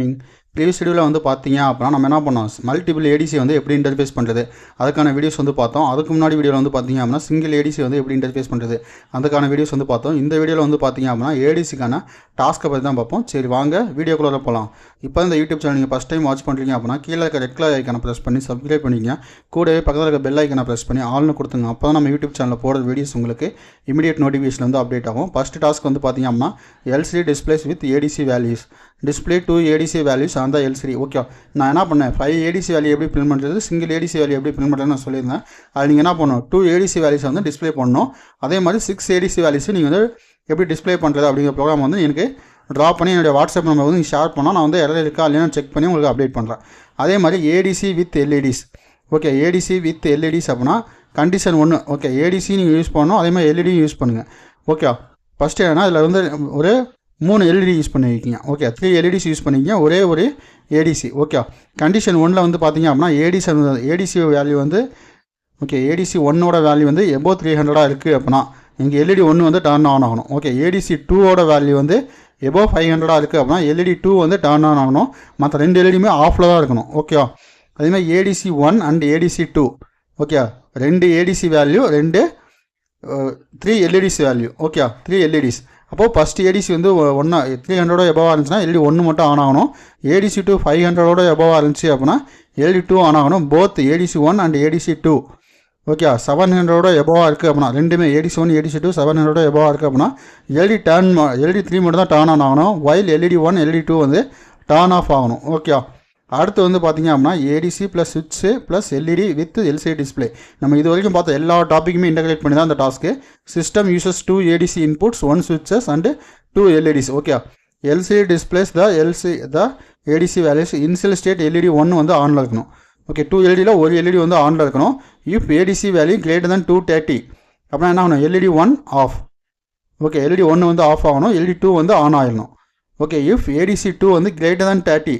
Previous வீடியோவில் வந்து பார்த்தீங்க அப்படின்னா நம்ம என்ன பண்ணோம், மல்டிபிள் ஏடிசி வந்து எப்படி இன்டர்ஃபேஸ் பண்ணுறது அதுக்கான வீடியோஸ் வந்து பார்த்தோம். அதுக்கு முன்னாடி வீடியோவில் வந்து பார்த்தீங்க அப்படின்னா சிங்கிள் ஏடிசி வந்து எப்படி இன்டர்ஃபேஸ் பண்ணுறது அதுக்கான வீடியோஸ் வந்து பார்த்தோம். இந்த வீடியோவில் வந்து பார்த்தீங்க அப்படின்னா ஏடிசிக்கான டாஸ்க்கை பற்றி தான் பார்ப்போம். சரி வாங்க வீடியோக்குள்ளே போகலாம். இப்போ இந்த யூடியூப் சேனல் நீங்கள் ஃபஸ்ட் டைம் வாட்ச் பண்ணுறீங்க அப்படின்னா கீழே இருக்க ரெட் கலர் ஐக்கானை ப்ரெஸ் பண்ணி சப்ஸ்கிரைப் பண்ணிக்கங்க. கூடவே பக்கத்தில் இருக்க பெல் ஐக்கானை ப்ரெஸ் பண்ணி ஆல்னு கொடுத்துங்க. அப்போ தான் நம்ம யூடியூப் சேனலில் போடுற வீடியோஸ் உங்களுக்கு இமீடியட் நோட்டிஃபிகேஷன் வந்து அப்டேட் ஆகும். ஃபஸ்ட் டாஸ்க் வந்து பார்த்தீங்க அப்படின்னா LCD displays with ADC values display 2 ADC values on the LCD. Okay, நான் என்ன பண்ணேன், 5 ஏடிசி வேல்யூ எப்படி பிரிண்ட் பண்ணுறது, சிங்கிள் ஏடிசி வேல்யூ எப்படி பிரிண்ட் பண்ணுறதுன்னு நான் சொல்லியிருந்தேன். அது நீங்கள் என்ன பண்ணணும், 2 ஏடிசி வேல்யூஸ் வந்து டிஸ்பிளே பண்ணணும். அதே மாதிரி 6 ஏடிசி வேல்யூஸ் நீங்கள் வந்து எப்படி டிஸ்பிளே பண்ணுறது அப்படிங்கிற ப்ரோக்ராம் வந்து எனக்கு ட்ரா பண்ணி என்னுடைய வாட்ஸ்அப் நம்பர் வந்து ஷேர் பண்ணால் நான் வந்து எரர் இருக்கா இல்லைன்னு செக் பண்ணி உங்களுக்கு அப்டேட் பண்ணுறேன். அதே மாதிரி ADC with LEDs. Okay, ADC with LEDs அப்படின்னா கண்டிஷன் 1. ஓகே, ஏடிசி நீங்கள் யூஸ் பண்ணணும், அதே மாதிரி எல்இடி யூஸ் பண்ணுங்கள். ஓகே, ஃபஸ்ட்டு என்னன்னா இதில் வந்து ஒரு 3 எல்இடி யூஸ் பண்ணியிருக்கீங்க. ஓகே, 3 எல்இடிஸ் யூஸ் பண்ணிக்கிங்க, ஒரே ஒரு ஏடிசி. ஓகே, கண்டிஷன் 1ல் வந்து பார்த்தீங்க அப்படின்னா ஏடிசி வேல்யூ வந்து ஓகே ஏடிசி 1ஓட வேல்யூ வந்து எபோ 300 இருக்குது அப்படின்னா இங்கே எல்இடி 1 வந்து டர்ன் ஆன் ஆகணும். ஓகே, ஏடிசி 2ஓட வேல்யூ வந்து எபோ 500 இருக்குது அப்படின்னா எல்இடி 2 வந்து டர்ன் ஆன் ஆகணும். மற்ற 2 எல்இடியுமே ஆஃபில் தான் இருக்கணும். ஓகே, அதேமாதிரி ADC 1 and ADC 2. Okay, 2 ADC value 3 LEDs value. Okay, 3 LEDs. அப்போது ஃபஸ்ட் ஏடிசி வந்து 300 எபோவாக இருந்துச்சுன்னா எல்இடி 1 மட்டும் ஆன் ஆகணும். ஏடிசி 2 500 எபோவாக இருந்துச்சு அப்படின்னா எல்இடி 2 ஆன் ஆகணும். Both ADC 1 and ADC 2. Okay, 700 எபோவாக இருக்குது அப்படின்னா ரெண்டுமே ஏடிசி 1 ஏடிசி 2 700 எபோவாக இருக்குது அப்படின்னா எல்இடி 3 மட்டும் தான் டர்ன் ஆன் ஆகணும். வைல் எல்இடி 1 எல்இடி 2 வந்து டர்ன் ஆஃப் ஆகணும். ஓகே, அடுத்து வந்து பார்த்தீங்க அப்படின்னா ஏடிசி ப்ளஸ் சுவிட்சு plus LED with LCD display. நம்ம இது வரைக்கும் பார்த்த எல்லா டாப்பிக்குமே இன்டகிரேட் பண்ணி தான் அந்த task. System uses 2 ADC inputs 1 சுவிட்சஸ் and 2 LEDs. Okay, LCD displays the ADC values initial state LED 1 வந்து ஆனில் இருக்கணும். ஓகே, 2 எல்இடியில் ஒரு எல்இடி வந்து ஆனில் இருக்கணும். If ADC value greater than 230 அப்படின்னா என்ன ஆகணும், எல்இடி 1 ஆஃப். ஓகே, எல்இடி 1 வந்து ஆஃப் ஆகணும், எல்இடி 2 வந்து ஆன் ஆகிடணும். ஓகே, இஃப் ஏடிசி 2 வந்து கிரேட்டர் than 30.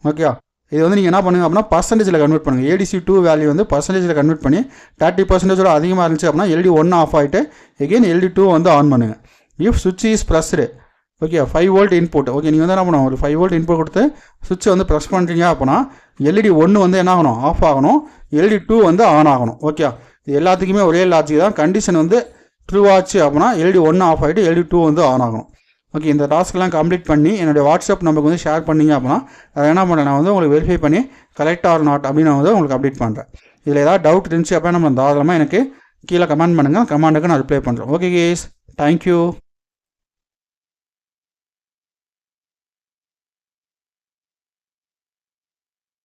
ஓகே, இது வந்து நீங்கள் என்ன பண்ணுங்க அப்படின்னா பர்சன்டேஜில் கன்வெர்ட் பண்ணுங்கள். ஏடிசி 2 வேல்யூ வந்து பர்சன்டேஜில் கன்வெர்ட் பண்ணி 30% அதிகமாக இருந்துச்சு அப்படின்னா எல்இடி 1 ஆஃப் ஆகிட்டு எகெயின் எல்இடி 2 வந்து ஆன் பண்ணுங்கள். இஃப் சுவிட்ச் is pressed. Okay, 5 volt input. Okay, நீங்கள் வந்து என்ன பண்ணணும், ஒரு 5 வோல்ட் இன்புட் கொடுத்து சுவிட்சை வந்து ப்ரெஸ் பண்ணுறீங்க அப்படின்னா எல்இடி 1 வந்து என்ன ஆகணும், ஆஃப் ஆகணும். எல்இடி 2 வந்து ஆன் ஆகணும். ஓகே, இது எல்லாத்துக்குமே ஒரே லாஜிக் தான். கண்டிஷன் வந்து ட்ரூ ஆச்சு அப்படின்னா எல்இடி 1 ஆஃப் ஆகிட்டு எல்இடி 2 வந்து ஆன் ஆகணும். ஓகே, இந்த டாஸ்க்கெலாம் கம்ப்ளீட் பண்ணி என்னுடைய வாட்ஸ்அப் நம்பருக்கு வந்து ஷேர் பண்ணிங்க அப்படின்னா அதை என்ன பண்ணுறேன், நான் வந்து உங்களுக்கு வெரிஃபை பண்ணி கரெக்ட் ஆர் நாட் அப்படின்னு நான் வந்து உங்களுக்கு அப்டேட் பண்ணுறேன். இதில் ஏதாவது டவுட் இருந்துச்சு அப்படின்னா நம்ம தாராளமாக எனக்கு கீழே கமெண்ட் பண்ணுங்கள். கமெண்ட்டுக்கு நான் ரிப்ளை பண்ணுறேன். Okay guys, thank you.